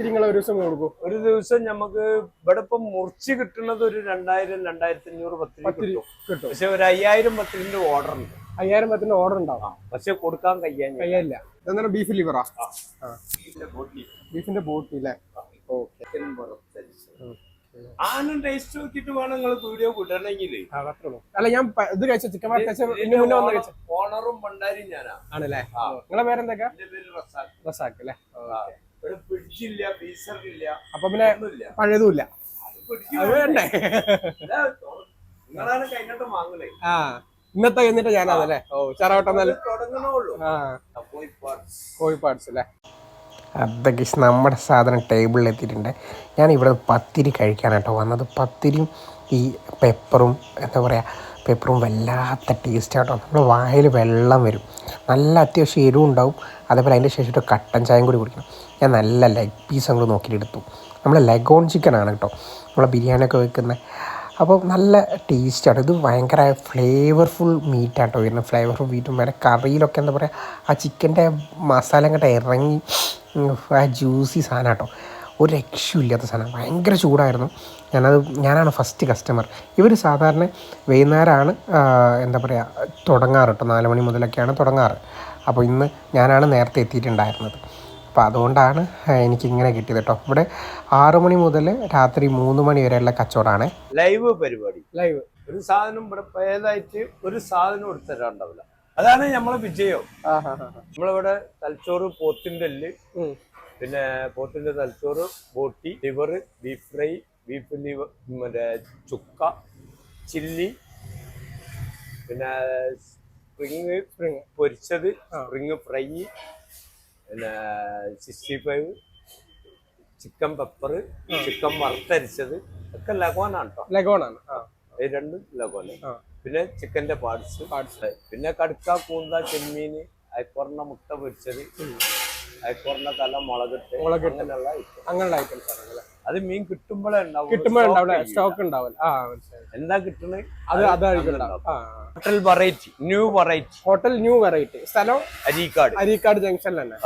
നിങ്ങൾ ഒരു ദിവസം കൊടുക്കും? ഒരു ദിവസം നമുക്ക് ഇവിടെ ഇപ്പം മുറിച്ച് കിട്ടുന്നത് ഒരു 2000 2500 പത്തിരി കിട്ടും. പക്ഷെ ഒരു 5000 പത്തിരിന്റെ ഓർഡർ ഉണ്ട്. 5000 പത്തിന്റെ ഓർഡർ ഉണ്ടാവും. പക്ഷെ കൊടുക്കാൻ കഴിയാനില്ല. ഇതെന്താ ബീഫ് ലിവറാ? ബീഫിന്റെ ബോട്ടി അല്ലേ? ആനും ടേസ്റ്റ് നോക്കിട്ട് വേണം നിങ്ങൾ വീഡിയോ കിട്ടണമെങ്കിൽ. അല്ല ഞാൻ ഇത് കഴിച്ച ചിക്കൻ ഓണറും ഭണ്ടാരിയും ഞാനാ. ആണല്ലേ? നിങ്ങളെ പേരെന്തൊക്കെ? എന്റെ പേര് റസാഖ്. റസാഖ് അല്ലേ? ഇവിടെ പിടിച്ചില്ല, ഫ്രീസറില്ല. അപ്പൊ പിന്നെ പഴയതും ഇല്ല. വേണ്ടേ? നിങ്ങളാണ് കഴിഞ്ഞിട്ട് വാങ്ങലേ. ഇന്നത്തെ എന്നിട്ട് ഞാനതല്ലേ? ചാറാവട്ടം തുടങ്ങണുള്ളൂ. കോഴിപ്പാട്സ് അല്ലേ? അതൊക്കെ നമ്മുടെ സാധനം ടേബിളിൽ എത്തിയിട്ടുണ്ട്. ഞാൻ ഇവിടെ പത്തിരി കഴിക്കാനാട്ടോ വന്നത്. പത്തിരിയും ഈ പെപ്പറും എന്താ പറയുക, പെപ്പറും വല്ലാത്ത ടേസ്റ്റ് ആട്ടോ. നമ്മൾ വായിൽ വെള്ളം വരും. നല്ല അത്യാവശ്യം എരിവും ഉണ്ടാവും. അതേപോലെ അതിൻ്റെ ശേഷം ഒരു കട്ടൻ ചായയും കൂടി കുടിക്കണം. ഞാൻ നല്ല ലെഗ് പീസ് അങ്ങോട്ട് നോക്കിയിട്ട് എടുത്തു. നമ്മൾ ലെഗോൺ ചിക്കനാണ് കേട്ടോ നമ്മളെ ബിരിയാണിയൊക്കെ വെക്കുന്നത്. അപ്പോൾ നല്ല ടേസ്റ്റാണ്. ഇത് ഭയങ്കര ഫ്ലേവർഫുൾ മീറ്റാട്ടോ വരുന്നത്. ഫ്ലേവർഫുൾ മീറ്റും വേറെ കറിയിലൊക്കെ എന്താ പറയുക, ആ ചിക്കൻ്റെ മസാല അങ്ങോട്ട് ഇറങ്ങി ആ ജ്യൂസി സാധനം കേട്ടോ. ഒരു രക്ഷയില്ലാത്ത സാധനം. ഭയങ്കര ചൂടായിരുന്നു. ഞാനാണ് ഫസ്റ്റ് കസ്റ്റമർ. ഇവർ സാധാരണ വൈകുന്നേരമാണ് എന്താ പറയുക തുടങ്ങാറ് കേട്ടോ. 4 മണി മുതലൊക്കെയാണ് തുടങ്ങാറ്. അപ്പോൾ ഇന്ന് ഞാനാണ് നേരത്തെ എത്തിയിട്ടുണ്ടായിരുന്നത്. അപ്പോൾ അതുകൊണ്ടാണ് എനിക്കിങ്ങനെ കിട്ടിയത് കേട്ടോ. ഇവിടെ 6 മണി മുതൽ രാത്രി 3 മണി വരെയുള്ള കച്ചവടമാണ്. ലൈവ് പരിപാടി. ലൈവ് ഒരു സാധനം ഇവിടെ പഴയതായിട്ട് ഒരു സാധനം എടുത്തരാണ്ടാവില്ല. അതാണ് നമ്മളെ വിജയം. നമ്മളിവിടെ തലച്ചോറ്, പോത്തിന്റെ എല്ല്, പിന്നെ പോത്തിന്റെ തലച്ചോറ്, ബോട്ടി, liver, beef fry, beef liver, മറ്റേ ചുക്ക, ചില്ലി, പിന്നെ സ്പ്രിങ് പൊരിച്ചത്, സ്പ്രിങ് ഫ്രൈ, പിന്നെ 65, ചിക്കൻ പെപ്പർ, ചിക്കൻ വറുത്തരിച്ചത് ഒക്കെ ലഗോനാണ് കേട്ടോ. ലഗോണാണ്. ഈ രണ്ടും ലഗോന്. പിന്നെ ചിക്കന്റെ പാർട്സ്, പിന്നെ കടുക്ക, കൂന്ത, ചെമ്മീന്, അയക്കോറിന മുട്ട പൊരിച്ചത്, അയക്കോറിന തല മുളകിട്ട്, അങ്ങനെയുള്ള ഐറ്റംസ് ആണ്. അത് മീൻ കിട്ടുമ്പോഴേ ഉണ്ടാവും, സ്റ്റോക്ക് ഉണ്ടാവില്ല. എന്താ കിട്ടുന്നത് hotel variety, new variety. Hotel new variety. സ്ഥലം അരീക്കാട് ജംഗ്ഷനിൽ തന്നെ.